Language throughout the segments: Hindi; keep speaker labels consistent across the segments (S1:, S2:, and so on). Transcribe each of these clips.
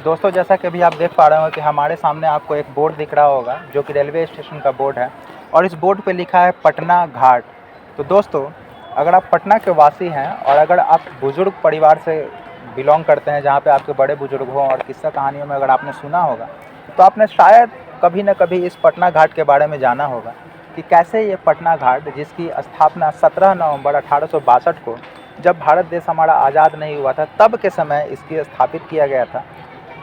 S1: दोस्तों जैसा कि अभी आप देख पा रहे हो कि हमारे सामने आपको एक बोर्ड दिख रहा होगा जो कि रेलवे स्टेशन का बोर्ड है और इस बोर्ड पे लिखा है पटना घाट। तो दोस्तों अगर आप पटना के वासी हैं और अगर आप बुज़ुर्ग परिवार से बिलोंग करते हैं जहाँ पे आपके बड़े बुजुर्ग हों और किस्सा कहानियों में अगर आपने सुना होगा तो आपने शायद कभी न कभी इस पटना घाट के बारे में जाना होगा कि कैसे ये पटना घाट जिसकी स्थापना 17 नवंबर 1862 को जब भारत देश हमारा आज़ाद नहीं हुआ था तब के समय इसकी स्थापित किया गया था।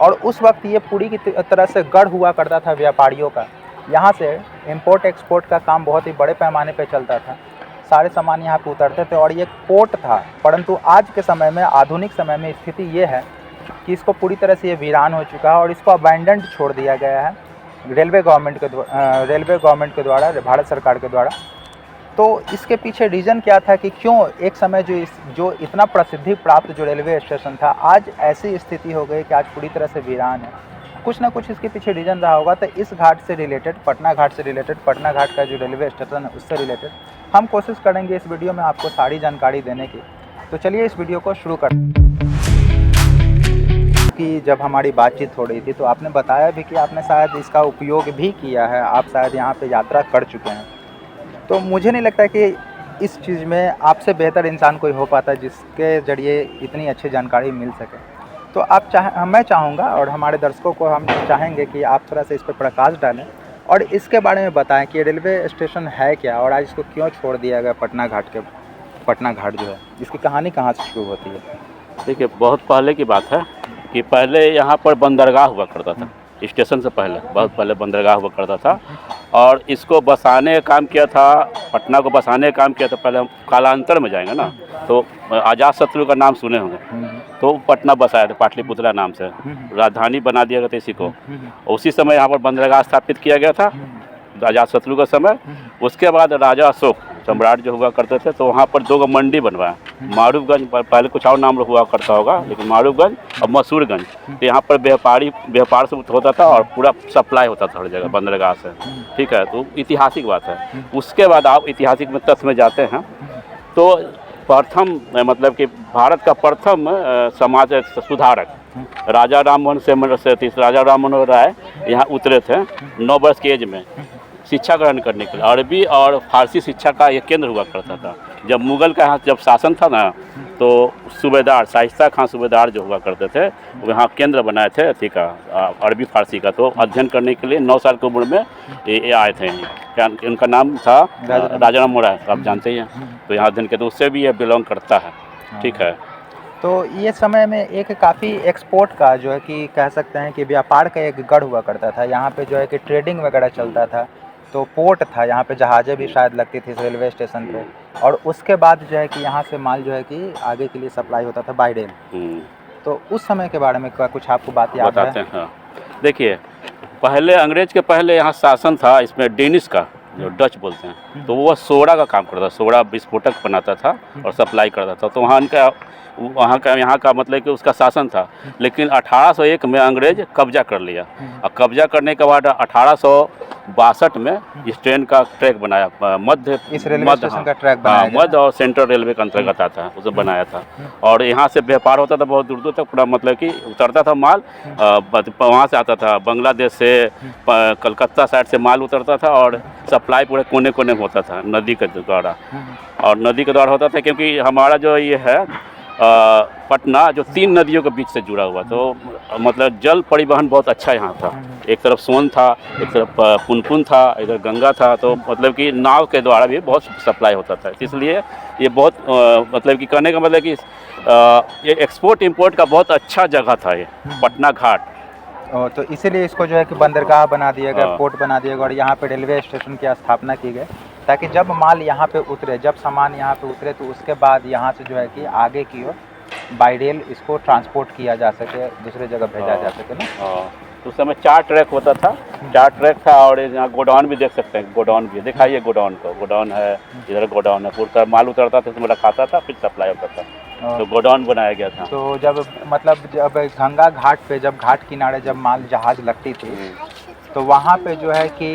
S1: और उस वक्त ये पूरी की तरह से गढ़ हुआ करता था व्यापारियों का। यहाँ से इंपोर्ट एक्सपोर्ट का काम बहुत ही बड़े पैमाने पे चलता था, सारे सामान यहाँ पे उतरते थे और ये एक पोर्ट था। परंतु आज के समय में, आधुनिक समय में स्थिति ये है कि इसको पूरी तरह से ये वीरान हो चुका है और इसको अबैंडन्ड छोड़ दिया गया है रेलवे गवर्नमेंट के द्वारा, भारत सरकार के द्वारा। तो इसके पीछे रीज़न क्या था कि क्यों एक समय जो इतना प्रसिद्धि प्राप्त जो रेलवे स्टेशन था आज ऐसी स्थिति हो गई कि आज पूरी तरह से वीरान है। कुछ ना कुछ इसके पीछे रीज़न रहा होगा। तो इस घाट से रिलेटेड, पटना घाट से रिलेटेड, पटना घाट का जो रेलवे स्टेशन है उससे रिलेटेड हम कोशिश करेंगे इस वीडियो में आपको सारी जानकारी देने की। तो चलिए इस वीडियो को शुरू करते हैं। कि जब हमारी बातचीत हो रही थी तो आपने बताया भी कि आपने शायद इसका उपयोग भी किया है, आप शायद यहाँ पे यात्रा कर चुके हैं। तो मुझे नहीं लगता कि इस चीज़ में आपसे बेहतर इंसान कोई हो पाता जिसके ज़रिए इतनी अच्छी जानकारी मिल सके। तो मैं चाहूँगा और हमारे दर्शकों को हम चाहेंगे कि आप थोड़ा सा इस पर प्रकाश डालें और इसके बारे में बताएं कि रेलवे स्टेशन है क्या और आज इसको क्यों छोड़ दिया गया पटना घाट जो है, इसकी कहानी कहाँ से शुरू होती है?
S2: देखिए, बहुत पहले की बात है कि पहले यहाँ पर बंदरगाह हुआ करता था। स्टेशन से पहले, बहुत पहले बंदरगाह हुआ करता था और इसको बसाने का काम किया था, पटना को बसाने का काम किया था। पहले हम कालांतर में जाएंगे ना तो अजात शत्रु का नाम सुने होंगे, तो पटना बसाया था पाटलिपुत्रा नाम से, राजधानी बना दिया गया था इसी को। उसी समय यहाँ पर बंदरगाह स्थापित किया गया था अजात शत्रु का समय। उसके बाद राजा अशोक सम्राट जो हुआ करते थे तो वहाँ पर 2 मंडी बनवाया, मारूफगंज, पहले कुछ और नाम हुआ करता होगा लेकिन मारूफगंज और मसूरगंज। तो यहाँ पर व्यापार से होता था और पूरा सप्लाई होता था हर जगह बंदरगाह से। ठीक है, तो ऐतिहासिक बात है। उसके बाद आप ऐतिहासिक में तथ्य में जाते हैं तो प्रथम, मतलब कि भारत का प्रथम समाज सुधारक राजा राम मनोहर राय यहाँ उतरे थे 9 वर्ष की एज में शिक्षा ग्रहण करने के लिए। अरबी और फारसी शिक्षा का ये केंद्र हुआ करता था। जब मुगल का यहाँ जब शासन था ना तो सूबेदार शाइस्ता खां सूबेदार जो हुआ करते थे वो यहाँ केंद्र बनाए थे अथी का, अरबी फारसी का। तो अध्ययन करने के लिए 9 साल की उम्र में ये आए थे। क्या इनका नाम था? राजा राम मोहन राय, आप जानते ही हैं। तो यहाँ अध्ययन किया, तो उससे भी ये बिलोंग करता है। ठीक है,
S1: तो ये समय में एक काफ़ी एक्सपोर्ट का जो है कि कह सकते हैं कि व्यापार का एक गढ़ हुआ करता था। यहाँ पे जो है कि ट्रेडिंग वगैरह चलता था, तो पोर्ट था, यहाँ पे जहाज़ें भी शायद लगती थी इस रेलवे स्टेशन पे। और उसके बाद जो है कि यहाँ से माल जो है कि आगे के लिए सप्लाई होता था बाय रेल। तो उस समय के बारे में कुछ आपको बात याद है?
S2: बताते हैं। हाँ, देखिए, पहले अंग्रेज के पहले यहाँ शासन था इसमें डेनिश का, जो डच बोलते हैं। तो वो सोडा का काम करता था, सोडा विस्फोटक बनाता था और सप्लाई करता था। तो यहाँ का मतलब कि उसका शासन था। लेकिन 1801 में अंग्रेज कब्जा कर लिया और कब्जा करने के बाद 1862 में इस ट्रेन का ट्रैक बनाया, मध्य और सेंट्रल रेलवे के अंतर्गत आता है, उसे बनाया था। और यहाँ से व्यापार होता था बहुत दूर दूर तक, पूरा मतलब कि उतरता था माल, वहाँ से आता था बांग्लादेश से, कलकत्ता साइड से माल उतरता था और सप्लाई पूरे कोने कोने में होता था नदी के द्वारा। और नदी के द्वारा होता था क्योंकि हमारा जो ये है पटना जो 3 नदियों के बीच से जुड़ा हुआ, तो मतलब जल परिवहन बहुत अच्छा यहाँ था। एक तरफ सोन था, एक तरफ पुनपुन था, इधर गंगा था। तो मतलब कि नाव के द्वारा भी बहुत सप्लाई होता था। इसलिए ये बहुत मतलब कि कहने का मतलब कि ये एक्सपोर्ट इंपोर्ट का बहुत अच्छा जगह था ये पटना घाट।
S1: तो इसीलिए इसको जो है कि बंदरगाह बना दिया गया, पोर्ट बना दिया गया और यहाँ पे रेलवे स्टेशन की स्थापना की गई ताकि जब माल यहाँ पे उतरे, जब सामान यहाँ पे उतरे तो उसके बाद यहाँ से जो है कि आगे की ओर बाय रेल इसको ट्रांसपोर्ट किया जा सके, दूसरे जगह भेजा जा सके ना।
S2: तो उस समय 4 ट्रैक होता था, 4 ट्रैक था। और यहाँ गोडाउन भी देख सकते हैं, गोडाउन भी दिखाइए, गोडाउन को, गोडाउन है इधर, गोडाउन है, पूरा माल उतरता था, इसमें रखाता था, फिर सप्लाई होता था। तो गोडाउन बनाया गया था।
S1: तो जब गंगा घाट पे, जब घाट किनारे जब माल जहाज लगती थी तो वहाँ पे जो है कि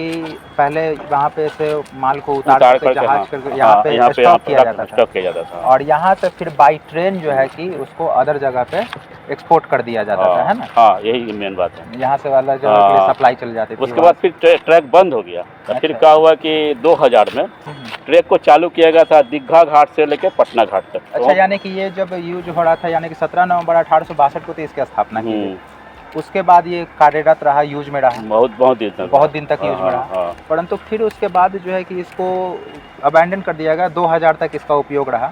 S1: पहले वहाँ पे से माल को उतार
S2: उतार
S1: करके
S2: करके
S1: जहाज
S2: हाँ,
S1: करके यहाँ
S2: हाँ,
S1: पे स्टॉक किया जाता था।
S2: स्टॉक किया जाता था।
S1: और यहाँ से फिर बाई ट्रेन जो है कि उसको अदर जगह पे एक्सपोर्ट कर दिया जाता था, है ना?
S2: हाँ, यही मेन बात है।
S1: यहाँ से वाला जगह के लिए सप्लाई चल जाती थी।
S2: उसके बाद फिर ट्रैक बंद हो गया। तो फिर
S1: अच्छा।
S2: क्या हुआ कि 2000 में ट्रैक को चालू किया गया था दीघा घाट से लेकर पटना घाट तक।
S1: अच्छा, यानी कि ये जब यूज हो रहा था, यानी कि 17 नवंबर 1862 को तो इसकी स्थापना की गई। उसके बाद ये कार्यरत रहा, यूज में रहा, बहुत दिन तक यूज में रहा। परंतु फिर उसके बाद जो है कि इसको अबैंडन कर दिया गया। 2000 तक इसका उपयोग रहा।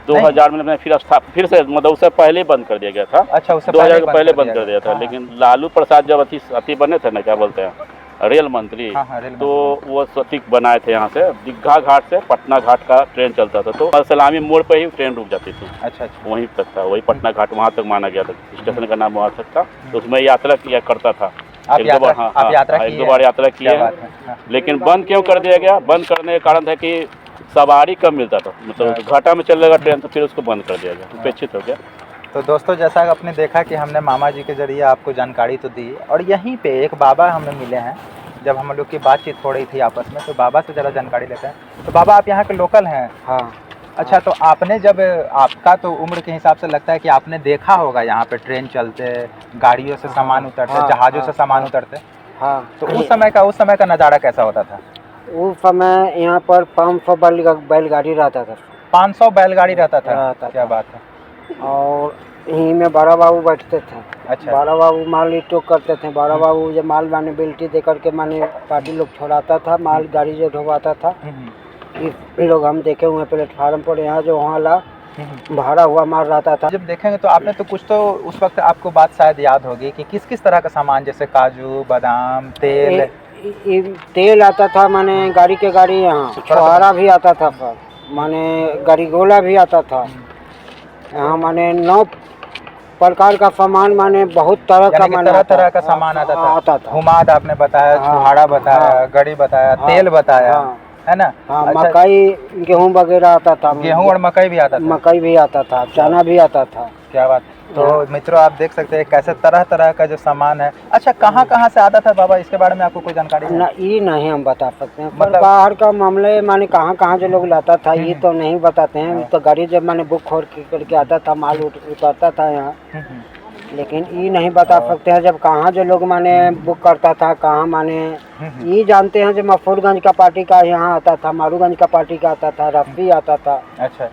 S2: 2000 में फिर से मतलब उससे पहले ही बंद कर दिया गया था।
S1: अच्छा, उससे
S2: 2000 के पहले बंद कर दिया था।
S1: हाँ।
S2: लेकिन लालू प्रसाद जब अति बने थे ना, क्या बोलते हैं, रेल मंत्री,
S1: हाँ, रेल
S2: तो वो सटीक बनाए थे। यहाँ से दीघा घाट से पटना घाट का ट्रेन चलता था, तो सलामी मोड़ पे ही ट्रेन रुक जाती थी।
S1: अच्छा।
S2: वहीं तक था, वही पटना घाट वहाँ तक माना गया था, स्टेशन का नाम वहाँ तक था। तो उसमें यात्रा किया करता था।
S1: एक दो बार यात्रा की है।
S2: लेकिन बंद क्यों कर दिया गया? बंद करने का कारण था कि सवारी कम मिलता था, मतलब घाटा में चलेगा ट्रेन, तो फिर उसको बंद कर दिया गया, उपेक्षित हो गया।
S1: तो दोस्तों, जैसा आपने देखा कि हमने मामा जी के जरिए आपको जानकारी तो दी, और यहीं पे एक बाबा हमें मिले हैं। जब हम लोग की बातचीत हो रही थी आपस में, तो बाबा से ज़रा जानकारी लेते हैं। तो बाबा, आप यहाँ के लोकल हैं?
S3: हाँ।
S1: अच्छा, तो आपने जब, आपका तो उम्र के हिसाब से लगता है कि आपने देखा होगा यहाँ पे ट्रेन चलते, गाड़ियों से सामान उतरते, जहाज़ों से सामान उतरते।
S3: हाँ।
S1: तो उस समय का नज़ारा कैसा होता था?
S3: उस समय यहाँ पर 500 बैलगाड़ी रहता था।
S1: 500 बैलगाड़ी रहता था? क्या बात है।
S3: और यहीं में बड़ा बाबू बैठते थे।
S1: अच्छा।
S3: बड़ा बाबू माल स्टॉक करते थे। बड़ा बाबू जब माल माने बेल्टी दे करके माने पार्टी लोग छोड़ाता था, माल गाड़ी जो ढोवाता था, ये लोग हम देखे हुए प्लेटफार्म पर। यहाँ जो वहाँ ला भरा हुआ माल रहता था।
S1: जब देखेंगे तो आपने तो कुछ तो उस वक्त आपको बात शायद याद होगी कि किस किस तरह का सामान, जैसे काजू, बादाम, तेल।
S3: तेल आता था माने गाड़ी के गाड़ी, यहाँ छुहारा भी आता था, पर माने गाड़ी गोला भी आता था। यहाँ माने 9 प्रकार का सामान, माने बहुत तरह का,
S1: तरह का सामान आता था। हुमाद आपने बताया, छुहारा बताया, गड़ी बताया, तेल बताया, है ना?
S3: हाँ। मकई, गेहूँ वगैरह आता था।
S1: गेहूँ और मकई भी आता था।
S3: मकई भी आता था, चना भी आता था।
S1: क्या बात। तो मित्रों, आप देख सकते हैं कैसे तरह तरह का जो सामान है। अच्छा, कहाँ कहाँ से आता था बाबा, इसके बारे में आपको कोई जानकारी है?
S3: ये नहीं हम बता सकते हैं, मतलब बाहर का मामले माने कहाँ कहाँ जो लोग लाता था ये तो नहीं बताते हैं। तो गाड़ी जब माने बुक करके आता था, माल उतरता था यहाँ, लेकिन ये नहीं बता सकते हैं जब कहाँ जो लोग माने बुक करता था, कहाँ माने। ये जानते हैं जो मफूरगंज का पार्टी का यहाँ आता था, मारूगंज का पार्टी का आता था, रफ्ती आता था।
S1: अच्छा।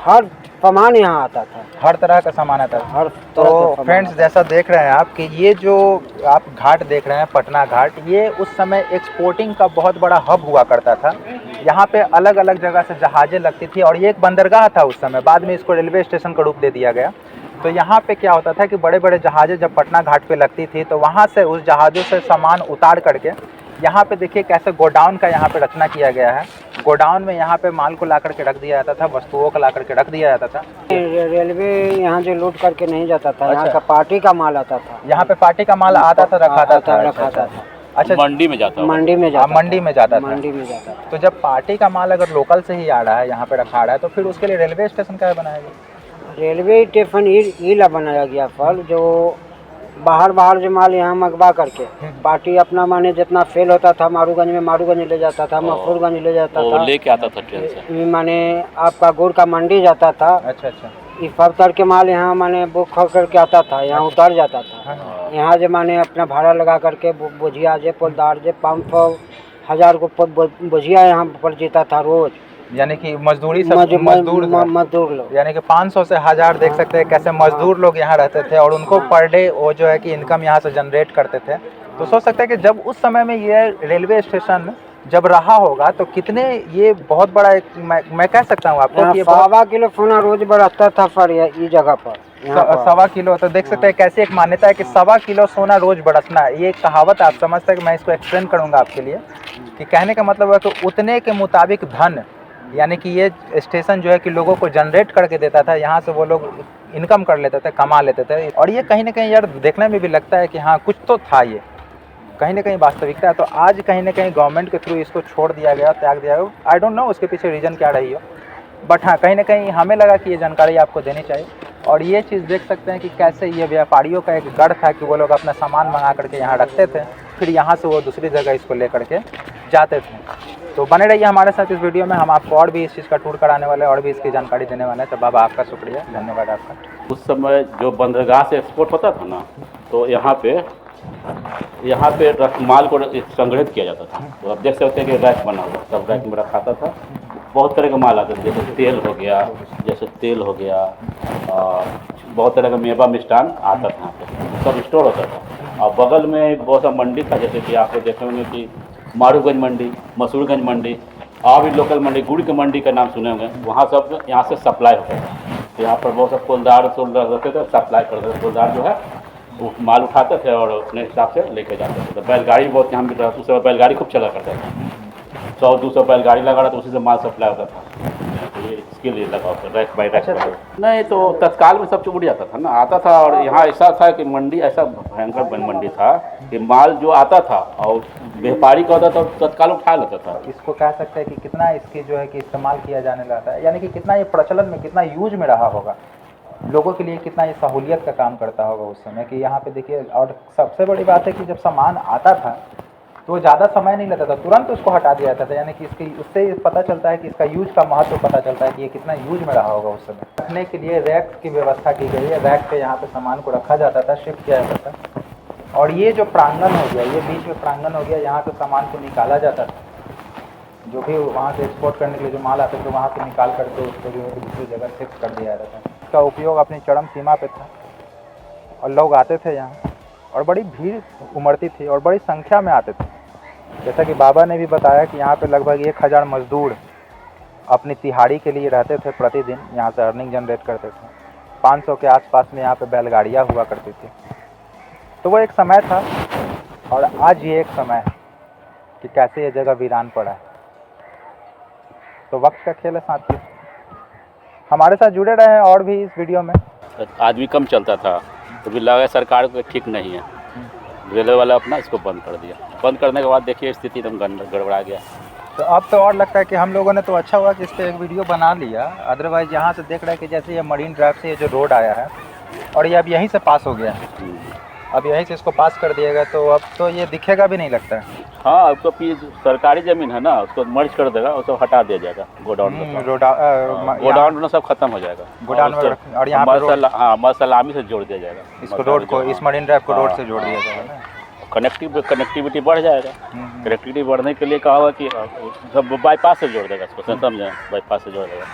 S3: हर सामान यहाँ आता था,
S1: हर तरह का सामान आता था, हर। तो फ्रेंड्स, जैसा देख रहे हैं आप कि ये जो आप घाट देख रहे हैं, पटना घाट, ये उस समय एक्सपोर्टिंग का बहुत बड़ा हब हुआ करता था। यहाँ पे अलग अलग जगह से जहाज़ें लगती थी, और ये एक बंदरगाह था उस समय। बाद में इसको रेलवे स्टेशन का रूप दे दिया गया। तो यहाँ पे क्या होता था कि बड़े बड़े जहाज़ें जब पटना घाट पे लगती थी, तो वहाँ से उस जहाज़ों से सामान उतार करके यहाँ पे देखिए कैसे गोडाउन का यहाँ पे रचना किया गया है। गोडाउन में यहाँ पे माल को ला करके रख दिया जाता था, वस्तुओं को ला करके रख दिया जाता था।
S3: रेलवे यहाँ जो लूट करके नहीं जाता था। यहाँ का पार्टी का माल आता था। यहाँ
S1: पे पार्टी का माल आता था, रखाता
S3: था।
S2: अच्छा, मंडी में जाता
S3: था।
S1: तो जब पार्टी का माल अगर लोकल से ही आ रहा है, यहाँ पे रखा रहा है, तो फिर उसके लिए रेलवे स्टेशन क्या बनाया गया?
S3: रेलवे स्टेशन ईला बनाया गया, फल जो बाहर जो माल यहाँ मंगवा करके पार्टी अपना माने जितना फेल होता था, मारूगंज ले जाता था, मफूरगंज ले जाता था,
S2: लेके आता था ट्रेन से।
S3: माने आपका गुड़ का मंडी जाता था।
S1: अच्छा।
S3: इस सब तरह के माल यहाँ माने बुक करके आता था, यहाँ उतर जाता था। यहाँ जो माने अपना भाड़ा लगा करके बोझिया जे पोलदार जे 500-1000 को बोझिया यहाँ पर जीता था रोज।
S1: यानी कि मजदूर लोग, यानी कि 500 से 1000 देख सकते हैं कैसे मजदूर लोग यहाँ रहते थे, और उनको पर डे वो जो है कि इनकम यहाँ से जनरेट करते थे। तो सोच सकते हैं कि जब उस समय में ये रेलवे स्टेशन जब रहा होगा तो कितने, ये बहुत बड़ा एक, मैं कह सकता हूँ आपको कि
S3: 1.25 किलो सोना रोज बढ़ता था पर ये जगह पर
S1: 1.25 किलो। तो देख सकते हैं कैसे एक मान्यता है कि 1.25 किलो सोना रोज बरसना। ये एक कहावत आप समझते हैं कि मैं इसको एक्सप्लेन करूँगा आपके लिए, कि कहने का मतलब है कि उतने के मुताबिक धन, यानी कि ये स्टेशन जो है कि लोगों को जनरेट करके देता था, यहाँ से वो लोग इनकम कर लेते थे, कमा लेते थे। और ये कहीं ना कहीं यार देखने में भी लगता है कि हाँ कुछ तो था, ये कहीं ना कहीं वास्तविकता है। तो आज कहीं ना कहीं गवर्नमेंट के थ्रू इसको छोड़ दिया गया, त्याग दिया गया। आई डोंट नो उसके पीछे रीज़न क्या रही हो, बट हाँ कहीं ना कहीं हमें लगा कि ये जानकारी आपको देनी चाहिए। और ये चीज़ देख सकते हैं कि कैसे ये व्यापारियों का एक गढ़ था कि वो लोग अपना सामान मंगा करके यहाँ रखते थे, फिर यहाँ से वो दूसरी जगह इसको लेकर के जाते थे। तो बने रहिए हमारे साथ इस वीडियो में, हम आपको और भी इस चीज़ का टूर कराने वाले हैं और भी इसकी जानकारी देने वाले हैं। तो बाबा आपका शुक्रिया, धन्यवाद आपका।
S2: उस समय जो बंदरगाह से एक्सपोर्ट होता था ना, तो यहाँ पे माल को संग्रहित किया जाता था। तो आप देख सकते हैं कि रैक बना हुआ, सब रैक में रखा था। बहुत तरह का माल आता था, जैसे तेल हो गया, और बहुत तरह का मेवा मिष्ठान आता था यहाँ पे, सब स्टोर होता था। और बगल में बहुत सा मंडी था, जैसे कि आपको देखे होंगे कि मारूगंज मंडी, मसूरगंज मंडी, और भी लोकल मंडी, गुड़ की मंडी का नाम सुने होंगे। वहाँ सब यहाँ से सप्लाई होता था। तो यहाँ पर बहुत सा फुलदार रहते थे, सप्लाई करते थे। फुलदार जो है वो माल उठाते थे और अपने हिसाब से लेके जाते थे। तो बैलगाड़ी बहुत यहाँ भी, उस समय बैलगाड़ी खूब चला करता था, 100-200 बैलगाड़ी लगा रहा था, उसी से माल सप्लाई होता था। तो ये इसके लिए लगा होता रैक बाई रैक। नहीं तो तत्काल में सब उड़ जाता था ना, आता था। और यहाँ ऐसा था कि मंडी ऐसा भयंकर मंडी था कि माल जो आता था और व्यापारी का होता था तत्काल उठा लेता था।
S1: इसको कह सकते हैं कि कितना इसकी जो है कि इस्तेमाल किया जाने लगा है, यानी कि कितना ये प्रचलन में, कितना यूज में रहा होगा, लोगों के लिए कितना ये सहूलियत का काम करता होगा उस समय। कि यहाँ पे देखिए, और सबसे बड़ी बात है कि जब सामान आता था तो ज़्यादा समय नहीं लगता था, तुरंत उसको हटा दिया जाता था। यानी कि इसकी उससे पता चलता है कि इसका यूज का महत्व पता चलता है कि ये कितना यूज में रहा होगा उस समय। रखने के लिए रैक की व्यवस्था की गई है, रैक पे यहाँ पे सामान को रखा जाता था, शिफ्ट किया जाता था। और ये जो प्रांगण हो गया, ये बीच में प्रांगण हो गया, यहाँ से सामान को निकाला जाता था। जो भी वहाँ से एक्सपोर्ट करने के लिए जो माल आते थे, वहाँ से निकाल करके उसको जो है दूसरी जगह शिफ्ट कर दिया जाता था। इसका उपयोग अपनी चरम सीमा पे था और लोग आते थे यहाँ, और बड़ी भीड़ उमड़ती थी और बड़ी संख्या में आते थे। जैसा कि बाबा ने भी बताया कि यहाँ पे लगभग 1000 मजदूर अपनी तिहाड़ी के लिए रहते थे, प्रतिदिन यहाँ से अर्निंग जनरेट करते थे। 500 के आसपास में यहाँ पे बैलगाड़ियाँ हुआ करती थी। तो वो एक समय था, और आज ये एक समय है कि कैसे ये जगह वीरान पड़ा है। तो वक्त का खेल है साथियों। हमारे साथ जुड़े रहे हैं और भी इस वीडियो में।
S2: आदमी कम चलता था, तो भी लगा सरकार को ठीक नहीं है, रेलवे वाला अपना इसको बंद कर दिया। बंद करने के बाद देखिए स्थिति एकदम गड़बड़ा गया।
S1: तो अब तो और लगता है कि हम लोगों ने तो अच्छा हुआ कि इस पर एक वीडियो बना लिया। अदरवाइज यहाँ से देख रहे हैं कि जैसे ये मरीन ड्राइव से ये जो रोड आया है और ये अब यहीं से पास हो गया है, अब यहीं से इसको पास कर दिएगा, तो अब तो ये दिखेगा भी नहीं लगता है।
S2: हाँ, अब तो फिर सरकारी ज़मीन है ना, उसको मर्ज कर देगा, उसको हटा दिया जाएगा। गोडाउन गोडाउन सब खत्म हो जाएगा।
S1: गोडाउन और यहाँ पर
S2: मसलामी से जोड़ दिया जाएगा
S1: इसको, रोड को, इस मरीन ड्राइव को रोड से जोड़ दिया जाएगा ना।
S2: कनेक्टिविटी बढ़ जाएगा। कनेक्टिविटी बढ़ने के लिए कहा हुआ कि सब बाईपास से जोड़ देगा, इसको समझे, बाईपास से जोड़ देगा।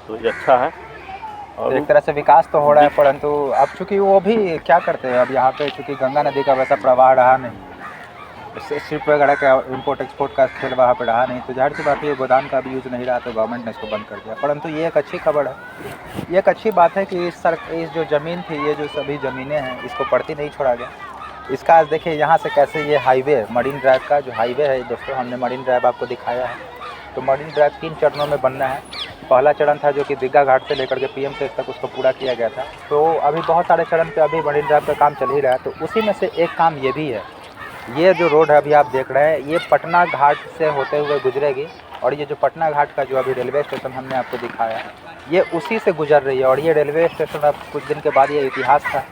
S2: तो ये अच्छा है। और
S1: एक तरह से विकास तो हो रहा है, परंतु अब चूँकि वो भी क्या करते हैं, अब यहाँ पे चूँकि गंगा नदी का वैसा प्रवाह रहा नहीं, शिप वगैरह का इम्पोर्ट एक्सपोर्ट का खेल वहाँ पे रहा नहीं, तो जाहिर सी बात है गोदाम का भी यूज़ नहीं रहा, तो गवर्नमेंट ने इसको बंद कर दिया। परंतु ये एक अच्छी खबर है, ये एक अच्छी बात है कि इस जो ज़मीन थी, ये जो सभी ज़मीनें हैं, इसको पड़ती नहीं छोड़ा गया। इसका आज देखिए यहाँ से कैसे ये हाईवे, मरीन ड्राइव का जो हाईवे है दोस्तों, हमने मरीन ड्राइव आपको दिखाया है। तो मरीन ड्राइव 3 चरणों में बनना है। पहला चरण था जो कि दीघा घाट से लेकर के पीएमसीएच तक उसको पूरा किया गया था। तो अभी बहुत सारे चरण पे अभी मरीन ड्राइव का काम चल ही रहा है। तो उसी में से एक काम ये भी है, ये जो रोड है अभी आप देख रहे हैं, ये पटना घाट से होते हुए गुजरेगी। और ये जो पटना घाट का जो अभी रेलवे स्टेशन हमने आपको दिखाया है, ये उसी से गुजर रही है। और ये रेलवे स्टेशन अब कुछ दिन के बाद ये इतिहास था,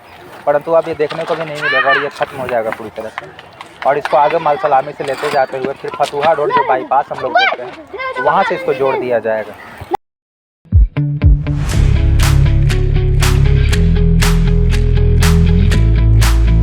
S1: परंतु अब ये देखने को भी नहीं मिलेगा और ये खत्म हो जाएगा पूरी तरह से। और इसको आगे माल सलामी से लेते जाते हुए फिर फतुहा रोड जो बाईपास हम लोग देखते हैं, वहाँ से इसको जोड़ दिया जाएगा।